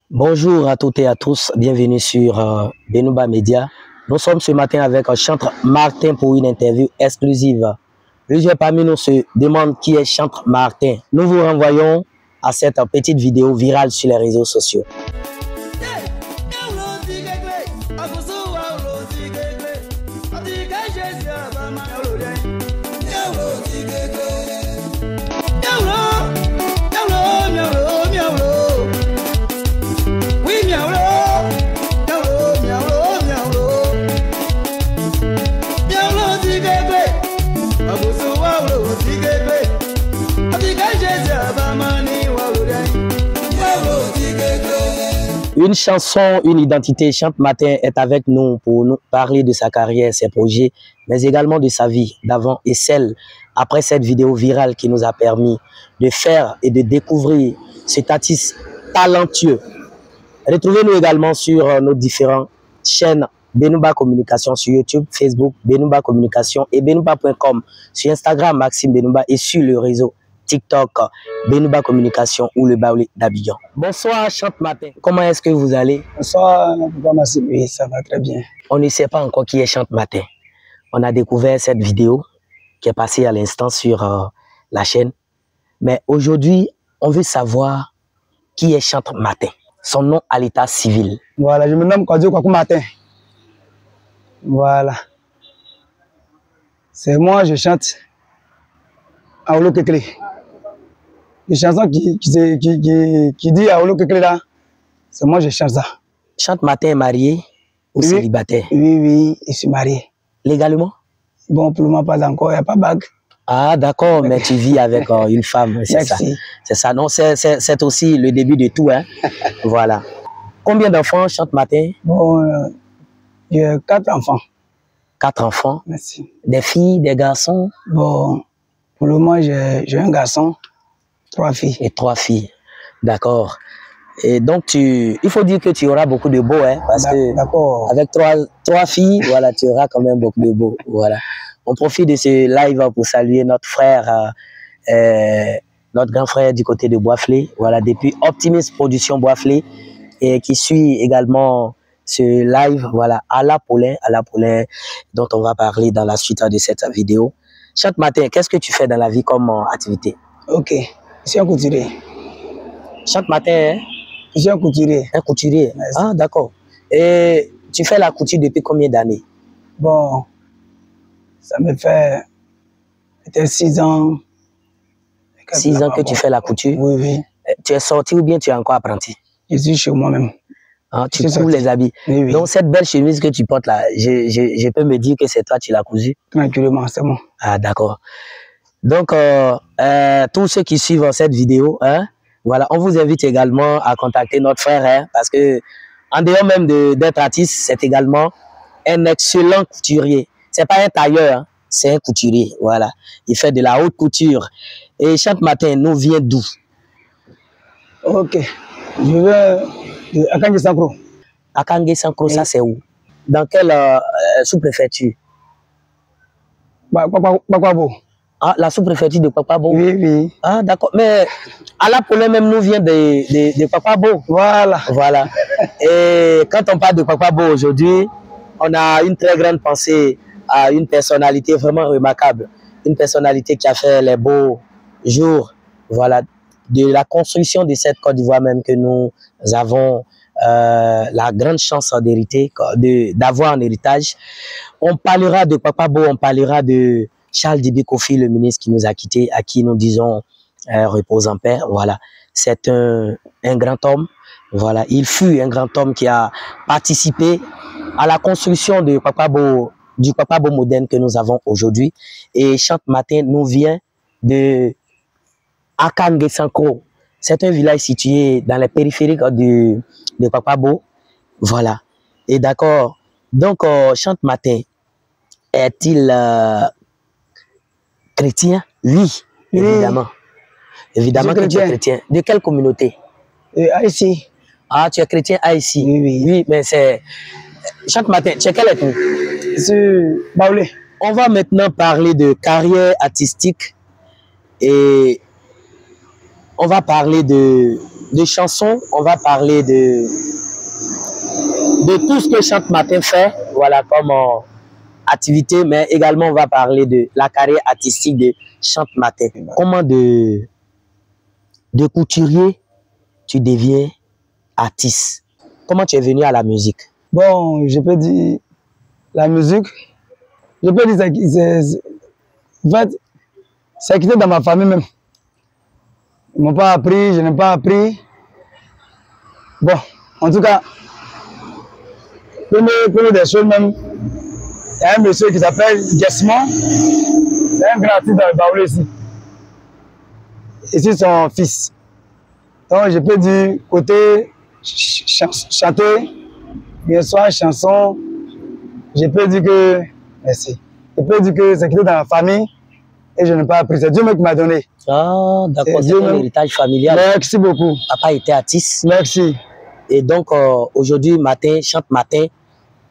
Bonjour à toutes et à tous, bienvenue sur Benouba Media. Nous sommes ce matin avec Chantre Martin pour une interview exclusive. Plusieurs parmi nous se demandent qui est Chantre Martin. Nous vous renvoyons à cette petite vidéo virale sur les réseaux sociaux. Une chanson, une identité. Chantre Martin est avec nous pour nous parler de sa carrière, ses projets, mais également de sa vie d'avant et celle après cette vidéo virale qui nous a permis de faire et de découvrir cet artiste talentueux. Retrouvez-nous également sur nos différentes chaînes Benouba Communication sur YouTube, Facebook, Benouba Communication et Benouba.com sur Instagram, Maxime Benouba et sur le réseau TikTok, Benouba Communication ou le Baoulé d'Abidjan. Bonsoir, Chantre Martin. Comment est-ce que vous allez? Bonsoir, Maxime. Oui, ça va très bien. On ne sait pas encore qui est Chantre Martin. On a découvert cette vidéo qui est passée à l'instant sur la chaîne. Mais aujourd'hui, on veut savoir qui est Chantre Martin. Son nom à l'état civil. Voilà, je me nomme Kwadio Kwaku Martin. Voilà. C'est moi, je chante à Olo Kekele. Une chanson qui dit à Olo Kekele là, c'est moi, je chante ça. Chantre Martin est marié ou oui, célibataire? Oui, je suis marié. Légalement? Bon, pour le moment, pas encore, il n'y a pas de bague. Ah, d'accord, mais tu vis avec une femme, c'est ça. C'est ça, non, c'est aussi le début de tout, hein. Voilà. Combien d'enfants, Chantre Martin? Bon, j'ai 4 enfants. 4 enfants? Merci. Des filles, des garçons? Bon, pour le moment, j'ai un garçon, 3 filles. Et 3 filles, d'accord. Et donc, il faut dire que tu auras beaucoup de beaux, hein, parce que avec 3 filles, voilà, tu auras quand même beaucoup de beaux, voilà. On profite de ce live pour saluer notre frère, notre grand frère du côté de Boisflé, voilà, depuis Optimist Production Boisflé, et qui suit également ce live, voilà, à la Paulin, dont on va parler dans la suite de cette vidéo. Chantre Martin, qu'est-ce que tu fais dans la vie comme activité? Ok, je suis un couturier. Chantre Martin, hein? Je suis un couturier. Un couturier? Merci. Ah, d'accord. Et tu fais la couture depuis combien d'années? Bon, ça me fait peut-être 6 ans. 6 ans que tu fais la couture? Oui, oui. Tu es sorti ou bien tu es encore apprenti? Je suis chez moi-même. Ah, tu couds les habits. Oui, oui. Donc cette belle chemise que tu portes là, je peux me dire que c'est toi qui l'as cousue? Tranquillement, c'est bon. Ah, d'accord. Donc, tous ceux qui suivent cette vidéo, hein, voilà, on vous invite également à contacter notre frère, hein, parce que en dehors même d'être artiste, c'est également un excellent couturier. C'est pas un tailleur, hein, c'est un couturier, voilà. Il fait de la haute couture. Et Chantre Martin nous vient d'où? Ok, je vais de Akangue Sankro. Akangue Sankro, ça c'est où? Dans quelle sous-préfecture? Bakwabo. Ah, la sous-préfecture de Kwakpabo? Oui, oui. Ah, d'accord. Mais à la Paulin même nous vient de Kwakpabo. Voilà. Voilà. Et quand on parle de Kwakpabo aujourd'hui, on a une très grande pensée à une personnalité vraiment remarquable. Une personnalité qui a fait les beaux jours, voilà, de la construction de cette Côte d'Ivoire même que nous avons la grande chance d'hériter, d'avoir en héritage. On parlera de Kwakpabo, on parlera de Charles Dibi Kofi, le ministre qui nous a quittés, à qui nous disons repose en paix. Voilà, c'est un grand homme. Voilà, il fut un grand homme qui a participé à la construction de Kwakpabo, du Kwakpabo moderne que nous avons aujourd'hui. Et Chantre Martin nous vient de Akangue Sankro. C'est un village situé dans les périphériques de Kwakpabo. Voilà. Et d'accord. Donc, Chantre Martin est-il chrétien? Oui, évidemment. Évidemment que tu es chrétien. De quelle communauté? Haïti. Ah, tu es chrétien Haïti? Oui, oui. Oui, mais c'est... Chantre Martin, tu es quelle ethnie? Je suis Baoulé. On va maintenant parler de carrière artistique et on va parler de de chansons, on va parler de tout ce que Chante Matin fait, voilà, comme activité, mais également on va parler de la carrière artistique de Chante Matin. Comment de couturier, tu deviens artiste? Comment tu es venu à la musique? Bon, je peux dire, la musique, je peux dire, en fait, c'est quitté dans ma famille même. Ils ne m'ont pas appris, je n'ai pas appris. Bon, en tout cas, première des choses même, il y a un monsieur qui s'appelle Guessman. C'est un grand artiste dans le Baoulé ici. Et c'est son fils. Donc, je peux dire, côté chanter, bien sûr, chanson, je peux dire que, merci, je peux dire que c'est quitté dans la famille et je n'ai pas appris. C'est Dieu même qui m'a donné. Ah, d'accord, c'est un héritage familial. Merci beaucoup. Papa était artiste. Merci. Et donc, aujourd'hui, Chante Matin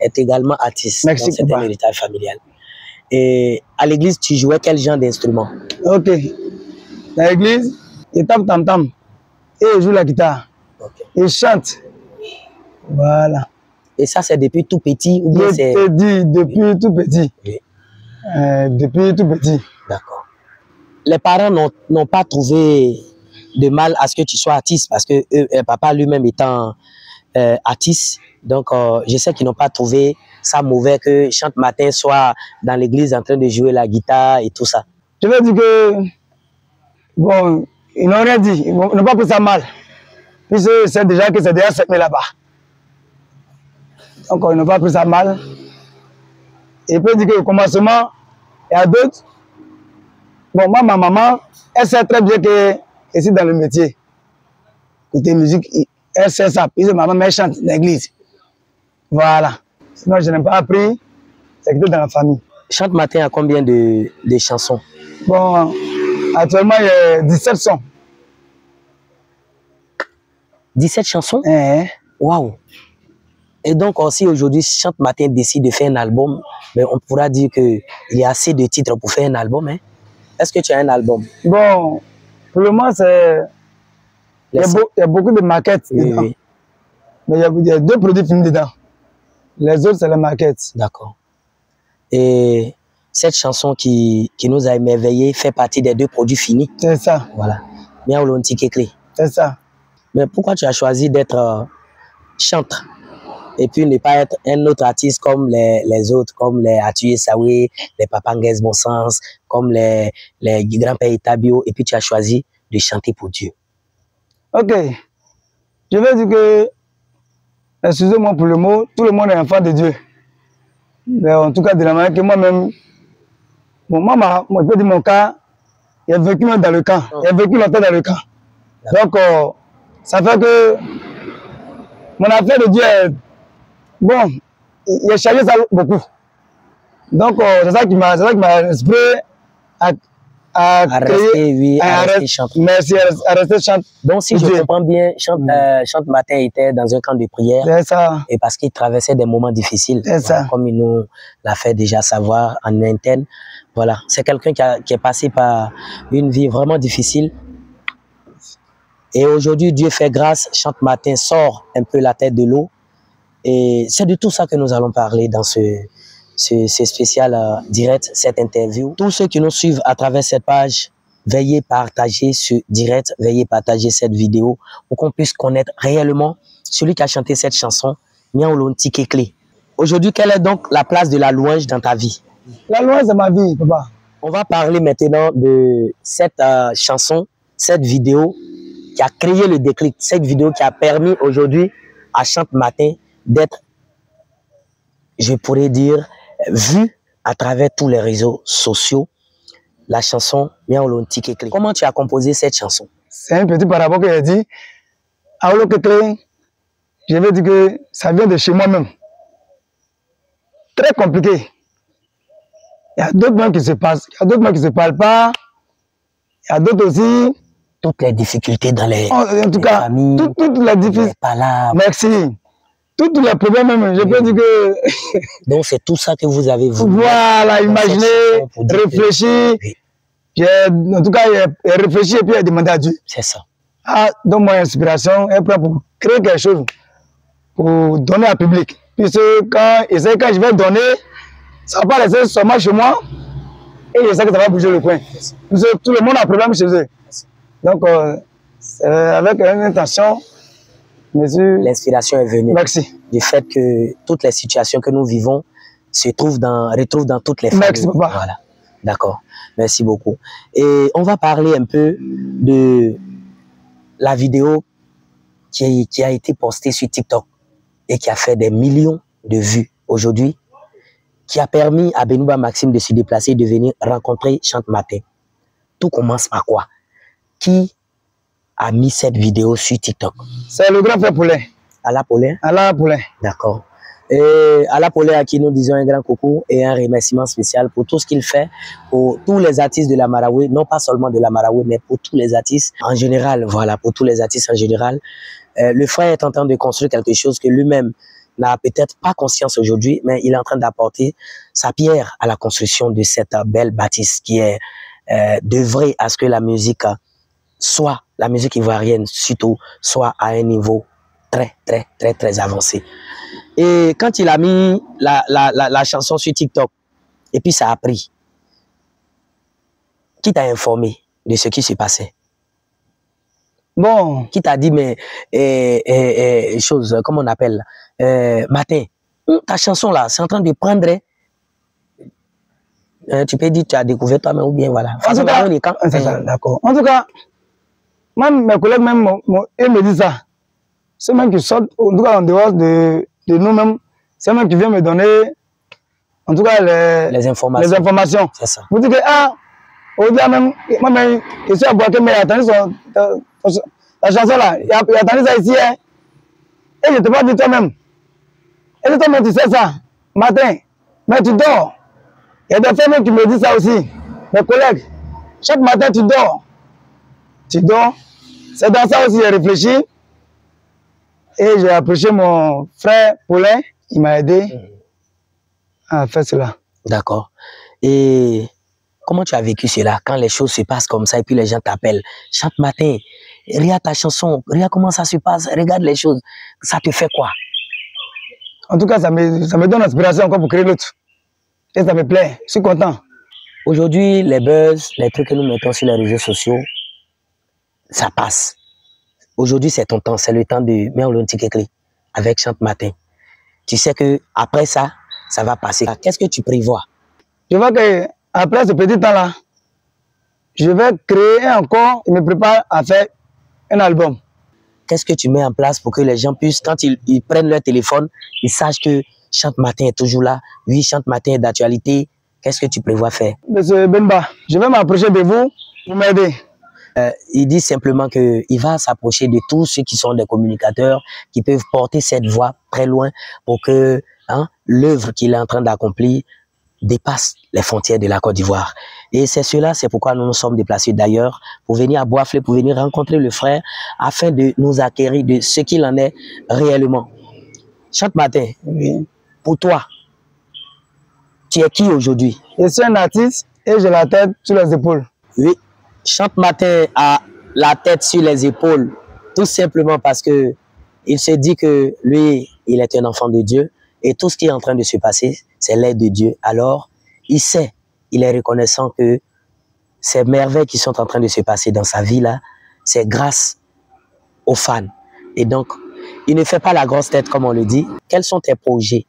est également artiste. Merci, c'est un héritage familial. Et à l'église, tu jouais quel genre d'instrument? Ok. À l'église, il tape tam-tam et il joue la guitare. Okay. Il chante. Voilà. Et ça, c'est depuis tout petit ou bien c'est... Je te dis, depuis tout petit. Oui. Depuis tout petit. D'accord. Les parents n'ont pas trouvé de mal à ce que tu sois artiste parce que papa lui-même étant artiste, donc je sais qu'ils n'ont pas trouvé ça mauvais que Chante Matin soit dans l'église en train de jouer la guitare et tout ça. Je veux dire que, bon, ils n'ont rien dit, ils n'ont pas pris ça mal, puisque c'est déjà que c'est déjà 7 000 là-bas. Donc ils n'ont pas pris ça mal. Et puis dire qu'au commencement, il y a d'autres. Bon, moi, ma maman, elle sait très bien que je suis dans le métier. Côté musique, elle sait ça. Puisque ma maman, elle chante dans l'église. Voilà. Sinon, je n'ai pas appris. C'est que dans la famille. Chante Matin a combien de chansons? Bon, actuellement, il y a 17 sons. 17 chansons? Waouh! Et donc aussi aujourd'hui, Chante Matin décide de faire un album, mais on pourra dire qu'il y a assez de titres pour faire un album. Hein? Est-ce que tu as un album? Bon, pour le moment, c'est... Il y a beaucoup de maquettes dedans. Oui. Mais il y a 2 produits finis dedans. Les autres, c'est les maquettes. D'accord. Et cette chanson qui nous a émerveillés fait partie des 2 produits finis. C'est ça. Voilà. Bien Olontikekle. C'est ça. Mais pourquoi tu as choisi d'être chanteur et puis ne pas être un autre artiste comme les autres, comme les Atuye Sawé, les Papanguès Bon Sens, comme les grands-pères Itabio, et puis tu as choisi de chanter pour Dieu? Ok. Je veux dire que, excusez-moi pour le mot, tout le monde est enfant de Dieu. Mais en tout cas, de la manière que moi-même, bon, moi, je peux dire mon cas, il a vécu dans le camp. Il a vécu longtemps dans le camp. Donc, ça fait que mon affaire de Dieu est... Bon, il a changé ça beaucoup. Donc, c'est ça qui m'a inspiré à rester chanteur. Merci, à rester chanteur. Donc, si je comprends bien, Chante Matin était dans un camp de prière. C'est ça. Et parce qu'il traversait des moments difficiles. C'est ça. Comme il nous l'a fait déjà savoir en interne. Voilà. C'est quelqu'un qui est passé par une vie vraiment difficile. Et aujourd'hui, Dieu fait grâce. Chante Matin sort un peu la tête de l'eau. Et c'est de tout ça que nous allons parler dans ce spécial direct, cette interview. Tous ceux qui nous suivent à travers cette page, veuillez partager ce direct, veuillez partager cette vidéo pour qu'on puisse connaître réellement celui qui a chanté cette chanson, Mia Olontikekle. Aujourd'hui, quelle est donc la place de la louange dans ta vie? La louange, c'est ma vie, papa. On va parler maintenant de cette chanson, cette vidéo qui a créé le déclic, cette vidéo qui a permis aujourd'hui à Chante Matin d'être, je pourrais dire, vu à travers tous les réseaux sociaux, la chanson Mia Olontikekle. Comment tu as composé cette chanson? C'est un petit parabole que j'ai dit. Olontikekle, je veux dire que ça vient de chez moi-même. Très compliqué. Il y a d'autres mots qui se passent, il y a d'autres mots qui ne se parlent pas. Il y a d'autres aussi. Toutes les difficultés dans les en tout cas, familles, toutes les difficultés. Merci. Tous les problèmes même, je peux dire que... Donc c'est tout ça que vous avez voulu. Voilà, imaginer, réfléchir. Oui. En tout cas, réfléchir et puis demander à Dieu. C'est ça. donne-moi inspiration et pour créer quelque chose, pour donner au public. Puisque quand je vais donner, ça ne va pas rester seulement chez moi, et je sais que ça va bouger le coin. Puisque tout le monde a un problème chez eux. Donc, avec une intention, l'inspiration est venue. Merci. Du fait que toutes les situations que nous vivons se retrouvent dans toutes les familles. Merci, papa. Voilà. D'accord. Merci beaucoup. Et on va parler un peu de la vidéo qui a été postée sur TikTok et qui a fait des millions de vues aujourd'hui, qui a permis à Benouba Maxime de se déplacer et de venir rencontrer Chante Martin. Tout commence par quoi? Qui a mis cette vidéo sur TikTok? C'est le grand frère Poulain. Ala Poulain? Ala Poulain. D'accord. Et Ala Poulain, à qui nous disons un grand coucou et un remerciement spécial pour tout ce qu'il fait pour tous les artistes de la Marawi, non pas seulement de la Marawi, mais pour tous les artistes en général. Voilà, pour tous les artistes en général. Le frère est en train de construire quelque chose que lui-même n'a peut-être pas conscience aujourd'hui, mais il est en train d'apporter sa pierre à la construction de cette belle bâtisse qui est d'œuvrer à ce que la musique soit, la musique ivoirienne surtout, soit à un niveau très avancé. Et quand il a mis la chanson sur TikTok, et puis ça a pris, qui t'a informé de ce qui se passait? Bon. Qui t'a dit, mais, chose, comment on appelle, Martin, ta chanson là, c'est en train de prendre, tu peux dire, tu as découvert toi-même ou bien, voilà. En tout cas, d'accord. En tout cas, même mes collègues, même, ils me disent ça. C'est même qui sortent, en tout cas, en dehors de nous-mêmes, c'est même qui vient me donner, en tout cas, les informations. C'est ça. Vous dites que, au-delà même, moi-même, je suis à Boaké, mais il a attendu la chanson là, il a attendu ça ici, hein. Et je te parle de toi-même. Et de toi-même, tu sais ça, Martin, mais tu dors. Il y a des femmes qui me disent ça aussi, mes collègues. Chaque matin, tu dors. Tu dors. C'est dans ça aussi que j'ai réfléchi. Et j'ai approché mon frère Paulin, il m'a aidé à faire cela. D'accord. Et comment tu as vécu cela quand les choses se passent comme ça et puis les gens t'appellent? Chaque matin, regarde ta chanson, regarde comment ça se passe, regarde les choses. Ça te fait quoi? En tout cas, ça me donne l'inspiration encore pour créer l'autre. Et ça me plaît, je suis content. Aujourd'hui, les buzz, les trucs que nous mettons sur les réseaux sociaux, ça passe. Aujourd'hui, c'est ton temps, c'est le temps de Méolonti Kekli avec Chante Martin. Tu sais que après ça, ça va passer. Qu'est-ce que tu prévois? Je vois que après ce petit temps-là, je vais créer encore, je me prépare à faire un album. Qu'est-ce que tu mets en place pour que les gens puissent, quand ils prennent leur téléphone, ils sachent que Chante Martin est toujours là, oui, Chante Martin est d'actualité. Qu'est-ce que tu prévois faire? Monsieur Benba, je vais m'approcher de vous pour m'aider. Il dit simplement qu'il va s'approcher de tous ceux qui sont des communicateurs, qui peuvent porter cette voix très loin pour que l'œuvre qu'il est en train d'accomplir dépasse les frontières de la Côte d'Ivoire. Et c'est cela, c'est pourquoi nous nous sommes déplacés d'ailleurs, pour venir à Boisflé, pour venir rencontrer le frère, afin de nous acquérir de ce qu'il en est réellement. Chante Martin, oui. Pour toi, tu es qui aujourd'hui? Je suis un artiste et j'ai la tête sur les épaules. Oui. Chante Martin a la tête sur les épaules, tout simplement parce que il se dit que lui, il est un enfant de Dieu et tout ce qui est en train de se passer, c'est l'aide de Dieu. Alors, il sait, il est reconnaissant que ces merveilles qui sont en train de se passer dans sa vie là, c'est grâce aux fans. Et donc, il ne fait pas la grosse tête comme on le dit. Quels sont tes projets?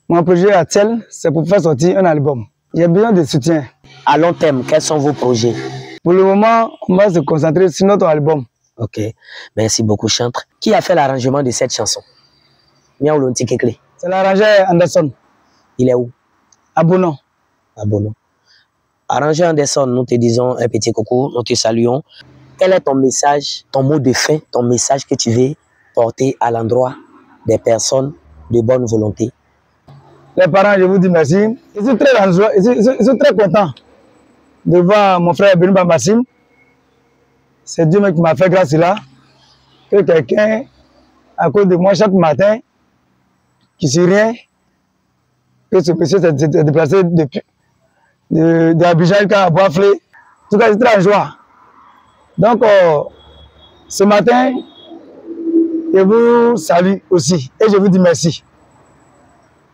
Mon projet actuel, c'est pour faire sortir un album. Il y a besoin de soutien. À long terme, quels sont vos projets? Pour le moment, on va se concentrer sur notre album. Ok, merci beaucoup Chantre. Qui a fait l'arrangement de cette chanson? Méolonti Kekli. C'est l'arrangeur Anderson. Il est où? À Bono. À Bono. Arrangeur Anderson, nous te disons un petit coucou, nous te saluons. Quel est ton message, ton mot de fin, ton message que tu veux porter à l'endroit des personnes de bonne volonté? Les parents, je vous dis merci. Je suis très content de voir mon frère Benouba Maxime. C'est Dieu qui m'a fait grâce là. Que quelqu'un, à cause de moi, chaque matin, qui ne sait rien, que ce monsieur s'est déplacé d'Abidjan jusqu'à Boisflé. En tout cas, c'est très en joie. Donc, Ce matin, je vous salue aussi et je vous dis merci.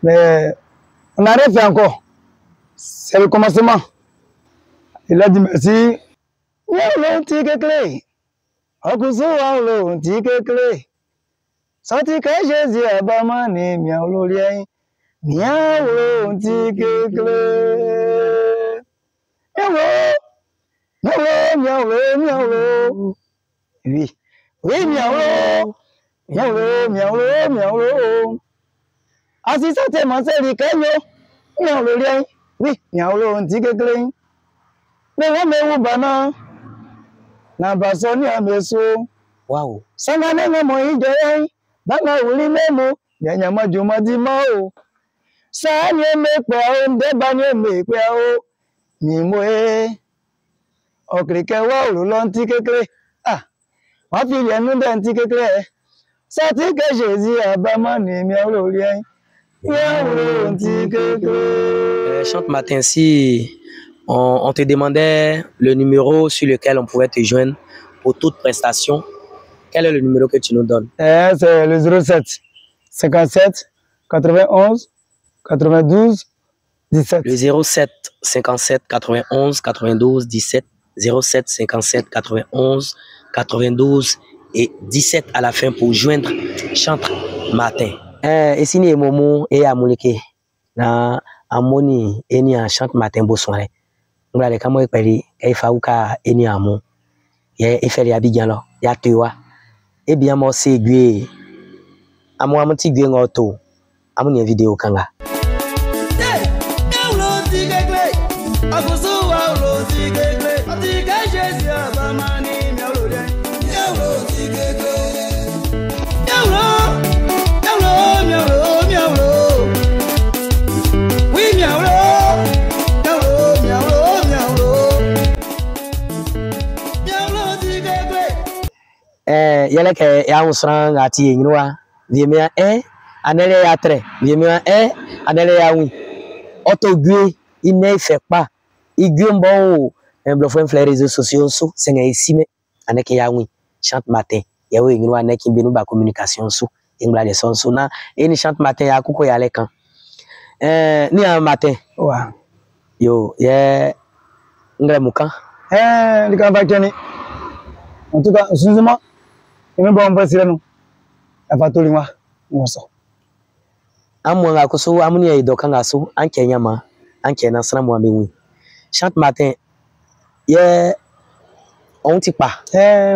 Mais on n'a rien fait encore. C'est le commencement. Il a dit merci. Sorti que Jésus a bamani miaolo lien miaolo ntikekle miaolo oui miaolo assistant manseli kanyo miaolo lien oui miaolo ntikekle me bana na basoni ameso Wow. sangane ngamo ije banga uli memo nyanya majuma di mao sanye mekwa o ndebanye mekwa o nimwe okrike wa lo ntikekle wa fi le nu de ntikekle sati ke Jésus abama ni mi olori ya ntikekle. Chante matin, si on te demandait le numéro sur lequel on pouvait te joindre pour toute prestation, quel est le numéro que tu nous donnes? C'est le 07 57 91 92 17. Le 07 57 91 92 17. 07 57 91 92 et 17 à la fin pour joindre Chante matin. Et si ni momo et amulike na amoni eni a Chante matin bosonre. Ngla le kamo ekpeli e fa uka eni amu. Ye efeli abidjan lo ya tewa. Et bien moi c'est gué à moi mon petit gué ngoto à mon vidéo kanga yele ke ya usran ati enwa viemia anele ya tre viemia anele ya wi auto gwe ine fait pas igwe mbo blofo fle réseaux sociaux so senga isime aneke ya wi Chante matin ya we enwa aneke binu ba communication so ingla le son so na eni Chante matin ya kuko ya lekan ni un matin wa yo ye ngre mukan likan ba keni en tout cas sunzuma ime bon pasira no afatoli wa ngoso amwa ngakuso amuni ya idoka ngaso anke nyama anke na sana mo amewi Chante matin ye on ti pa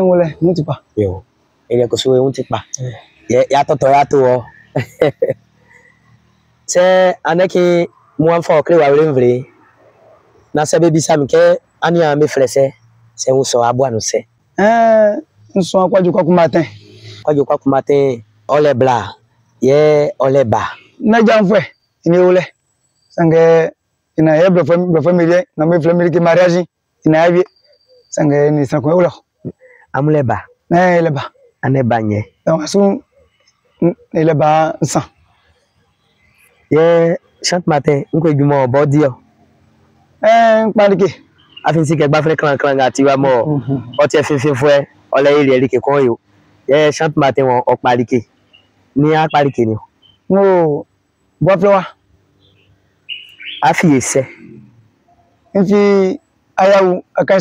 wole on ti pa yo ele kuso on ti pa ye ya toto ya to o se aneke mo anfa okre wa wrenvre na se bebi sam ke ani a me frese se un so abo anu se nso akwaju kwa ku matin ole bla ye ole ba na jamfwe ni ole sange ina ye blo famille na me famille ki mariage ina yabi sange ni sanko ulo amule ba le ba ane banye donc asu le ba san ye Chante matin nko jumo body o parike afin si ke gba fre kran ati wa mo o ti fin fue ole ile ri ke kon yo ye Chante matin won o parike ni a parike ni no bo flewa afi ese nfi ayawu akan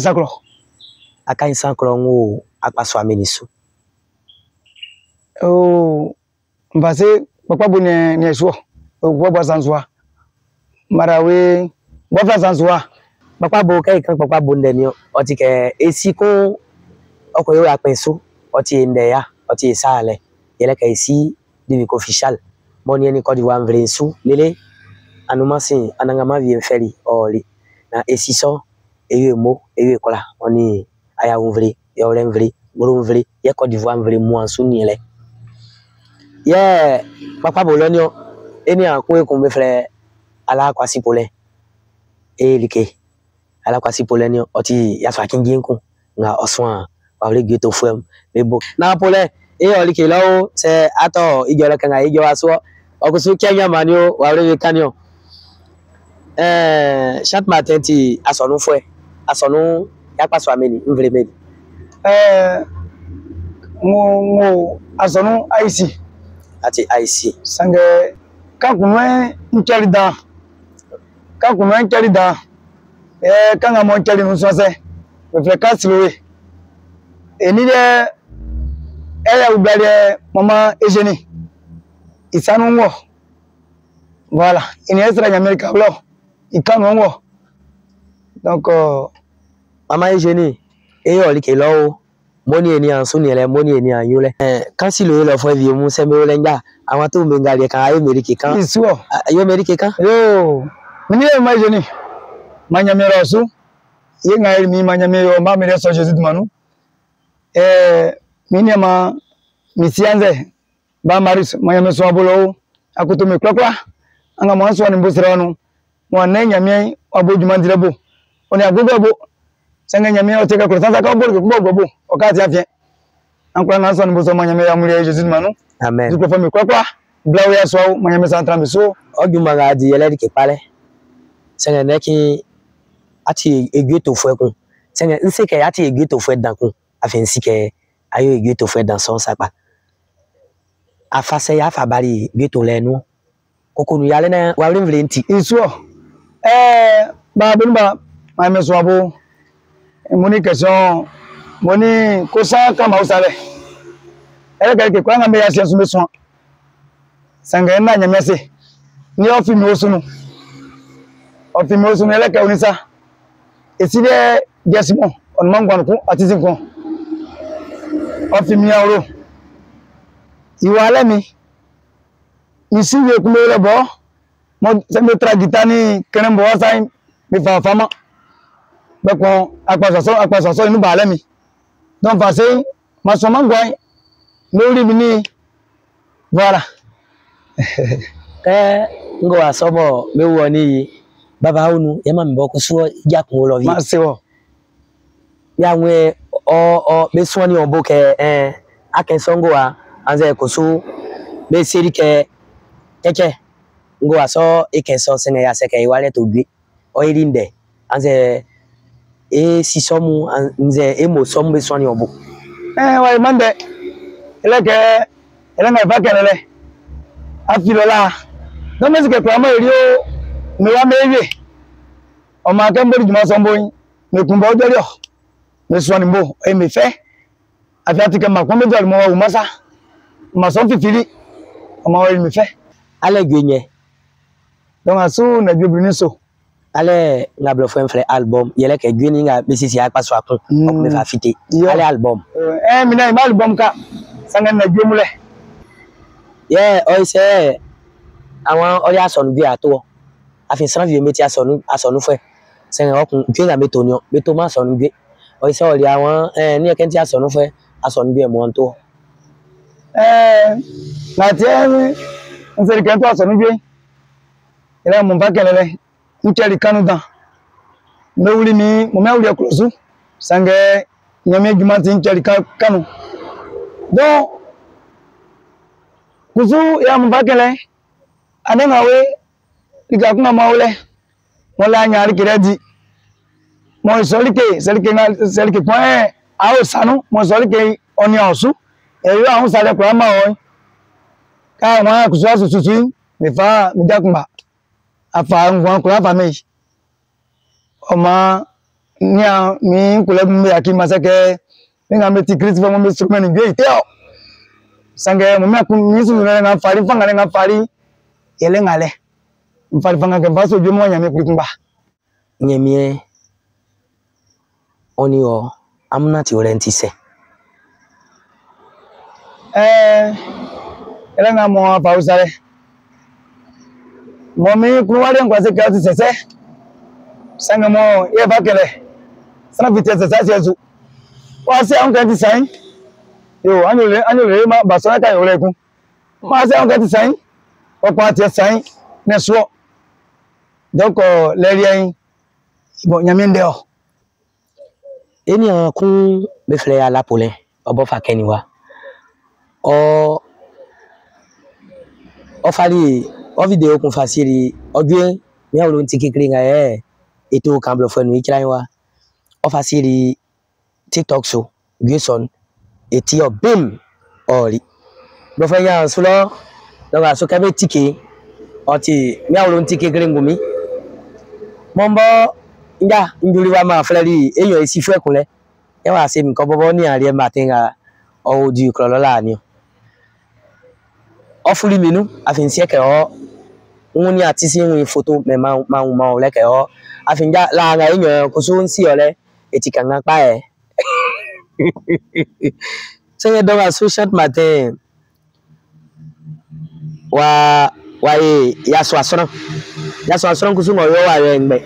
sakro ngo apaso amenisu mbase papa bo ni eso bo bo sanswa marawe bo fa sanswa papa bo kai kan papa bo ndeni o ti ke esi ko oko yo apenso o ti nde ya o ti sale yele ka esi divi official moni ni Côte d'Ivoire vrensu lele anuma sin anangama vie feri oli na esi so eyemo eyekola oni aya ouvre yo lenvre grovre ye Côte d'Ivoire vre mo ansu ni le ye papa bolonio eni akwe ko me frère ala kwasi pole like ala kwasi pole ni oti ya fa kingi nko nga oswan wa le geto fuem me bo na pole oli ke lawo se ato ijo le kan ijo aso okusu Kenya manio wa le kanio Chante matin ti asonu fue asonu ya paso ameni mvre medi mo asonu ici ati ici sange kan kunwe nkeli dan kan kunwe nkeli dan kan ga mo nkeli nu so se me fle ka silowe eni de ela ubale mama Eugénie isanu ngo voilà ini esra America blo ikanu ngo donc mama Eugénie eyo like lo moni eni anso ni ele moni eni anyo le kan si lo fo vie mu se me o le nja àwọn tó me ngale kan ayo America kan isuo ayo America kan yo mini mama Eugénie manyamero su ye ngai mi manyamero ma me so Jésus manu mini ma misianze ba maris manyame so abolo akuto me klokla anga mo so ni mbusira no mo na nyame abodjuma ndirebo oni agogobo sanga nyame o teka ko sansa ka bogo o ka ti afie ankwa na so ni mbuso manyame ya muri Jesus manu amen du ko fami klokla blawo ya so manyame santra mi so odjuma ga di ele di ke pale sanga neki ati egeto fo ekun sanga nseke ati egeto fo edankun afensi ke ayo egeto fo edan son sapa afase ya fabari geto lenu kokonu yale na wawrin vlenti isuo ba binba ma me so abo moni question moni ko sa ka ma usale ke kwa nga me ya siasu me so sanga na nya mese ni ofi mi osunu ele ka unisa eside jasimo on mangwan ko atizin ko ofi mi awro iwale mi isi we kumele bo mo se me tra gitani kenen bo sai mi fa fama be ko apasoso inu ba le mi don fa se ma so mangwan lórí mi ni voilà ngo asobo me wo ni baba unu e ma mbo ko so jakun lo vi ma se wo ya nwe o be so ni obo ke akensongo a anze ko so be seri ke keke ngo aso ikenso sene ya seke iwale to gbe o irinde anze sisomu anze emo somu be so ni obo wa mande ele nga fa kenele afilola no me ke kwa ma eri o mi wa mewe o ma ke mbori juma so mboyin me kunbo ojorio me so ni mbo e me fe afi atike ma kon mejo mo wa umasa ma so fifiri o ma wa me fe ale gwenye donc asu na jobrini so ale nga blo fo enfle album yele ke gweni nga besisi akpa so akun o me fa fite ale album mi na album ka sanga na jomule o se àwọn ori asonu bi ato afi san vi meti asonu fe sanga okun gwenga meto ma asonu gbe o se ori àwọn ni eken ti asonu fe asonu bi e mo nto na ti nseri ken to asonu gbe ile mo ba kelele nkeri kanu dan mewuli mi mo mewuli ekrosu sanga nyame jumanti nkeri kanu donc kuzu ya mbakele anenga we likakuma maule mola nyari kiredi mo selike point ao sanu mo selike oni osu eyo ahun sale kwa ma o ka wa kuzu asususu mi fa mi jakumba afa ngwan ko afa me oma nya mi kule mi akima seke nga meti Chris fa mo me sukuma ni gbe iteo sange mo me kun ni sunu na fari fanga nga fari ele ngale mfari fanga ke baso jomo nya me kukumba nyemie oni o amna ti orenti se ele nga mo afa usare mo mi kun wale ngwa se ka ti sese sange mo ye bakele sana vitesse sa sezu wa se on kan ti sain yo anyo ma basona ka yo lekun ma se on kan ti sain o pa ti sain ne so donc leri yin bon nyame nde o eni kun be fle ya la polin obo fa keniwa o fali o video kun fasiri odwe mi awlo nti kekere nga eto kan blo fo nu ikira wa o fasiri TikTok so Guyson et tio bim ori do fa ya sulo do ga so ka be tike oti mi awlo tike gere ngumi mombo nja njuri wa ma flari eyan esi fu ekunle e wa se mi ko bobo ni are matinga o di krolo la ni o furi minu afin se ke o woni atisi won photo me ma o le ke o afin ja la ga eyan ko so nsi ole etika nga pa e se do ga social matin wa ya so asoro kusu mo yo wa re ngbe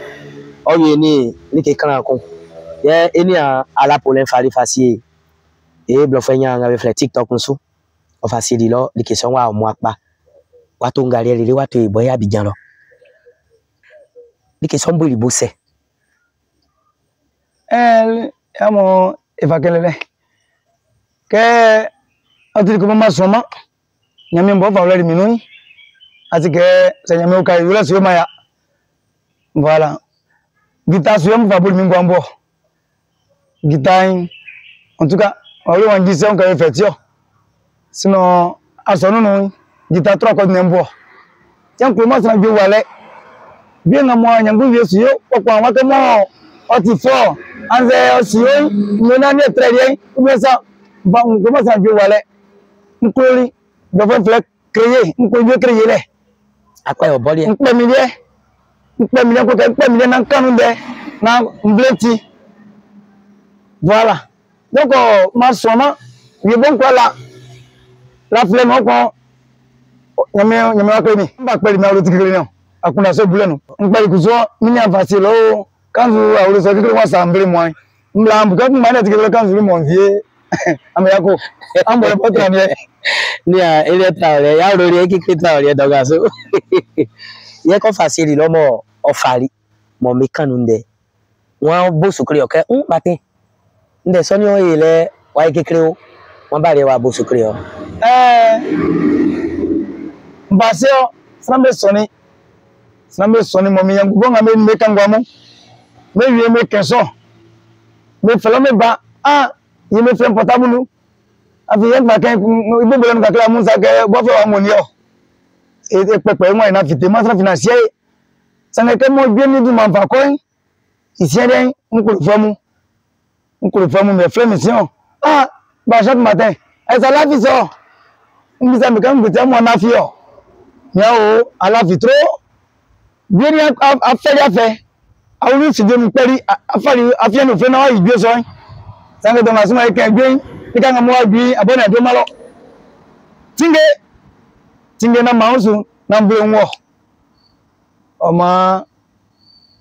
o ye ni ke kan ko ye eni ala polen fari facie e blo fenya nga be fle TikTok nso o facie di lo li ke so wa mo apa wa to ngari rere wa to ibo ya Abidjan lo li ke so mbo libo se amo evakelele ke atiri ko ma soma nyame mbo fa wala minui atike se nyame o kai wala so maya voilà guitar so yam fa bol mi ngwambo guitar en tout cas wala wan gise on ka fetio sinon asonu no guitar 3 ko nembo tian ko ma sa bi wale bien nga mo nyangu yesu yo kwa wa ke mo oti 4 anze osio nona ni très bien ça va on commence à jouer wale nkoli do fa fle créer nkoli créer le apa o body nkpe mi ko nkpe mi na kanu de na mbleti voilà donc ma soma ye bon quoi la flemme ko nyame wa ko mi ba pe mi awro tikere no akuna so bule no nkpe ku so mi nya facile o kanzu awro so tikere wa samble mo mbla mbuka kuma na tikere kanzu mo vie ameyako ambole potra ni a ele traore ya ro ri kike traore doga so ye ko facile lo mo ofari mo mi kanunde won bo sukuri oke batin nde so ni o ile wa kekere o won ba re wa bo sukuri o mbaseo sambe soni mo mi yangu bonga me kangwamu me wie me kenso me felo me ba ye me frem portable afi yen ba kan ibo bele no kakla mun sa ke bo fe wa mo ni o e pepe mo ina fite ma financier sange ke mo bi ni du man fa ko ici den nkuru famu me frem mission ba chaque matin e ça la vie so mi sa me kan gute mo na fi o nya o ala fi trop bien a fait awuru fi de mi peri afari afia no fe na o igbe so sange do masuma e kan gbe ika nga mo agbi abona do malo tinge na mausu na mbe nwo o ma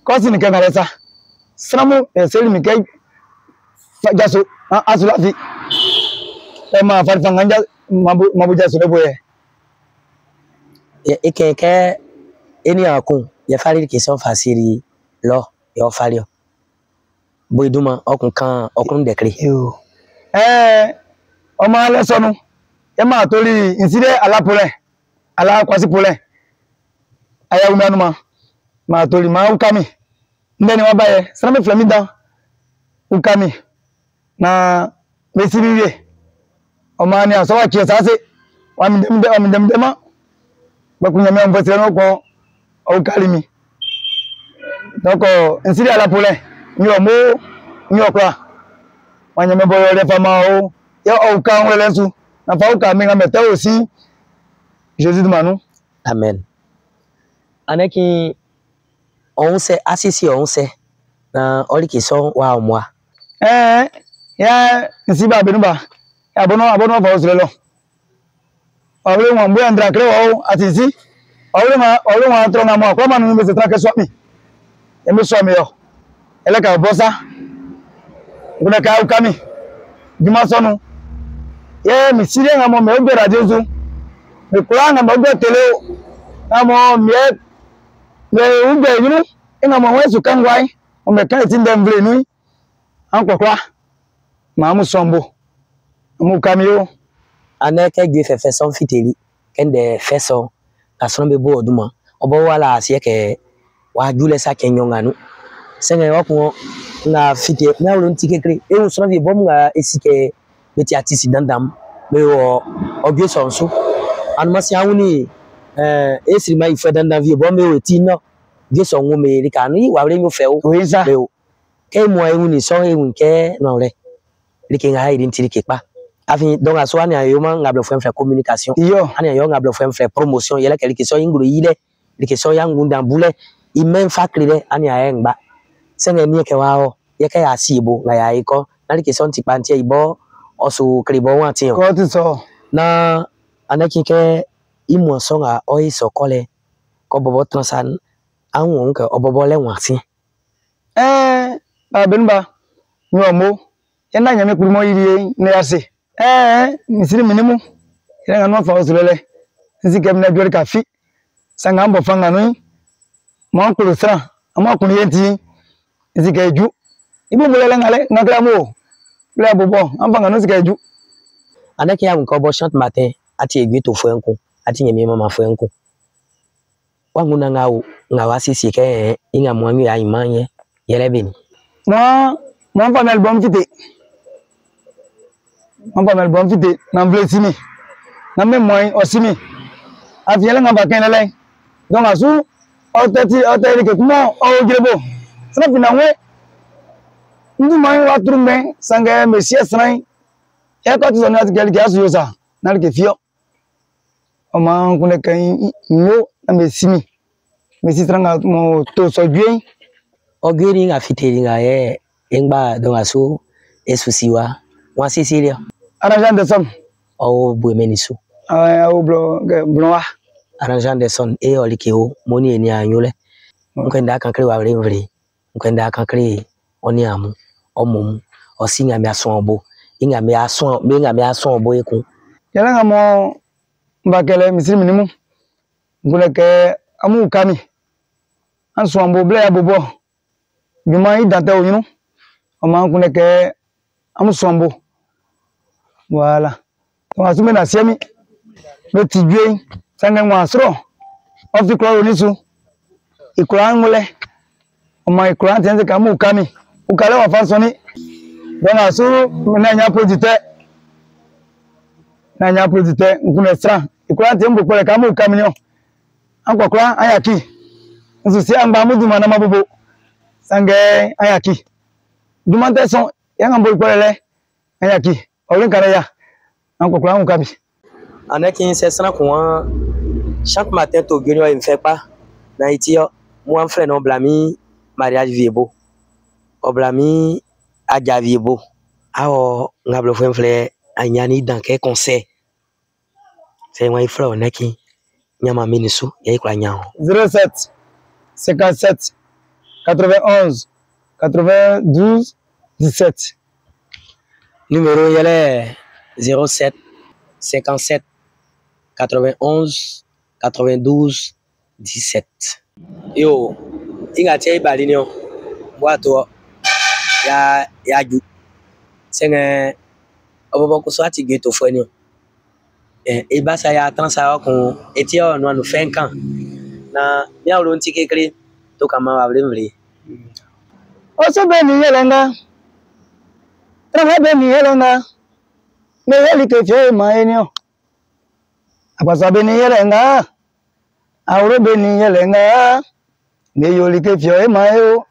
kosi ni kan resa sramu e seli mi kai jaso asula fi e ma farfa nganja mabu jaso de boye e ke eni akun ye fari ke so fasiri lo yo fario boiduma okun dekre ọmọ alẹ́ sọnù ẹ máa torí ìsílẹ̀ alápọ̀lẹ̀ alákwasípọ̀lẹ̀ ayáwó mẹ́nu máa torí máa ń kámi ndẹ́ ni wọ́n báyẹ sẹ́nàmì flẹ̀mí dán ń kámi na mẹ́sí rírí ọmọ ni àsọ́wà kí ẹ sáásẹ́ ọmọdémdémá gbẹ́kùnyẹmẹ́ ọmọ fẹ́sẹ̀ ẹ̀rọ kan ọ̀hún kárí mi lọ́kọ̀ ìsílẹ̀ alápọ̀lẹ̀ ní ọmọ ní ọkọ̀ wanyame boyo le fama o ya o ka won le su na fa o ka mi ngame te o si Jésus de manu amen aneki on se asisi on se na oriki so wa omwa ya nsi ba benu ba abono fa o sire lo awle won bo andra kre o atisi awle won tro na mo akwa manu be se tra ke so mi e mi so mi yo ele ka bosa kuna ka ukami juma sonu ye mi sire ngamo me obe radio zu me kula ngamo obe tele ngamo me ube yinu ngamo wesu kangwai o me kan tin dem vle nu an kokwa ma mu sombo mu kami o aneke gbe fefe son fiteri kende feso kason be bo oduma obo wala asie ke wa jule sa kenyonganu senge wako na fite na ro ntike kre e usoro bi bom nga esike beti atisi dandam me o gbe so nso anmasi awuni esiri mai fe dandam vie bo me o ti no gbe so nwo me ri kanu yi wa re mi fe o Oisa. me o ke mo ehuni so ehun ke no re ri ke nga iri ntiri ke pa afi donc aso ani ayo ma ngablo fo en communication Iyo. ani ayo ngablo fo en promotion yele ke so ingro yile ri ke so yangu ndambule imen fakri de ani ayengba senge ni ke wao ye ke asibo nga ya iko na ri ke so nti pantie ibo osu kribo wan ti Ko ti so. na anaki ke imo so nga o iso kole ko bobo transan awon ke obobo le wan ti Ba benba. Ni omo. Yenda nyame kurimo yiri ne ase. Misiri minimu. Yenda no fa osulele. Nsi kem na jori kafi. Sanga mbo fanga no. Mo kulu sra. Ama kunu yenti. Nsi keju. Ibu mulele ngale ngakla mo. Le bobo. Amfanga no sikeju. anaki ya nko bo chant matin ati egbe to fo enko ati nyame mama fo enko wangu na nga wasisi ke inga mwanyu ya imanye yele beni Mo fa album fite. Mo fa album fite na vlesimi. Na me moy osimi. Afiele nga baken lele. Donc asu oteri ke kuma o grebo. Sana fina we. Ndu mai wa trume sanga mesia srai. E ko ti so na ti geli ke asu yosa. Na ke fio. O ma kune kan yo na mesimi. Mesi stranga mo to so dwe. ogiri nga fiteri nga ye engba donc aso esusiwa wan sisilia Arrangement de somme. o buemenisu Au blo arrangement de son e olikeo moni eni anyule nkwenda kankre wa revre nkwenda kankre oni amu omum osinga mi asonbo inga mi ason obo eku Yala nga mo mbakele misiri minimu. Ngule ke amu kami. Anso ambo ble ya bobo. Juma yi dante o yinu. O ma ngule ke amu sombo. Voilà. Donc asume na siemi. Be tijwe sanga mwa asro. Ofi kro onisu. Ikura ngule. O ma ikura tenze ka amu kami. Ukale wa fansoni. Donc asu na nya produite. Na nya produite ngune stra. Ikura tembo kole ka amu kami nyo. Ankokura ayaki. Nsusi amba muduma na mabubu. Sange ayaki. Dumante son yanga mbo ikolele ayaki. Olin karaya. Ankokura unkabi. anaki se sana ko chaque matin to gyo il me fait pas na itio moi frère non blami mariage viebo o blami aja viebo awo ngablo frère anyani dans quel conseil c'est moi frère onaki nyama minisu yai kwa nyao 07 57 91 92 17. numéro yele 07 57 91 92 17 yo inga tie balinio boato ya ju senge obobo ko so ati geto fo ni e basa ya transa ko etio no anu fenkan na ya ro nti kekere to kama wa vlemvle Oso be ni yelenga. Trava be ni yelenga. Me yeli ke fe ma enio. Apasa be ni yelenga. Auro be ni yelenga. Me yoli ke fe ma yo.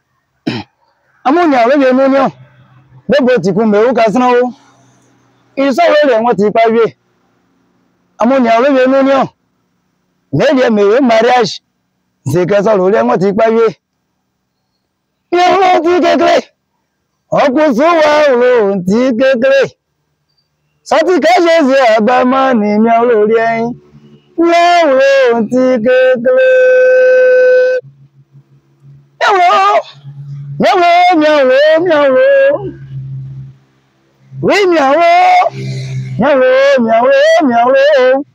Amunya we be no nio. Be bo ti kun be o kasna o. Iso we le won ti pa we. Amunya we be no nio. Me le me mariage. Se ka so lo le won ti pa we. Yo ti kekere. Okusu wa lo ti kekere. Sati ka je se abama ni mi olori eyin. Lo ti kekere. Yawo. We miawo. Miawo.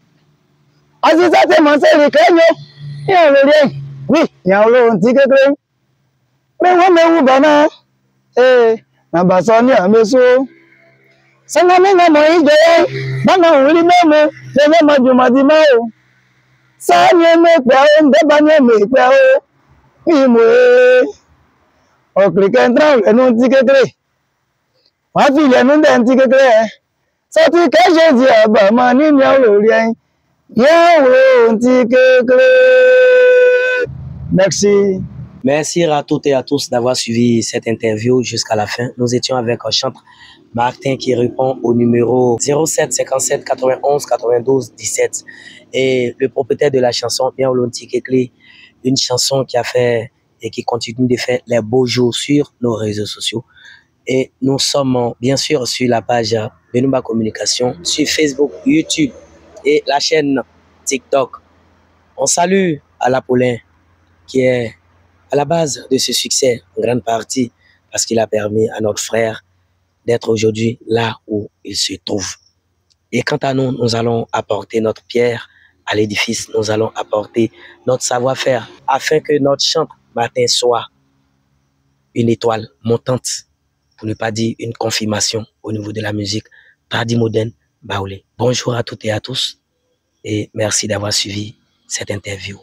Asisa te mo se ri kanyo. Mi olori eyin. We miawo lo ti kekere. Mewu bana. Na baso ni ameso. Sanga menga mo ije. Bana uri memo. Dele majuma di mao. Sa ni me pe o. Ndeba ni me pe o. Imo o krike ntra enu ti kekere. Wa fi le nu de ti kekere. Sorti que je dis à Bamani, merci. Merci à toutes et à tous d'avoir suivi cette interview jusqu'à la fin. Nous étions avec un chanteur Martin qui répond au numéro 07 57 91 92 17 et le propriétaire de la chanson Bien Olonti Kekle, une chanson qui a fait et qui continue de faire les beaux jours sur nos réseaux sociaux. Et nous sommes bien sûr sur la page Benumba Communication, sur Facebook, YouTube et la chaîne TikTok. On salue Alapoulain qui est à la base de ce succès, en grande partie, parce qu'il a permis à notre frère d'être aujourd'hui là où il se trouve. Et quant à nous, nous allons apporter notre pierre à l'édifice, nous allons apporter notre savoir-faire afin que notre chant matin soit une étoile montante, pour ne pas dire une confirmation au niveau de la musique tradie moderne baoulé. Bonjour à toutes et à tous et merci d'avoir suivi cette interview.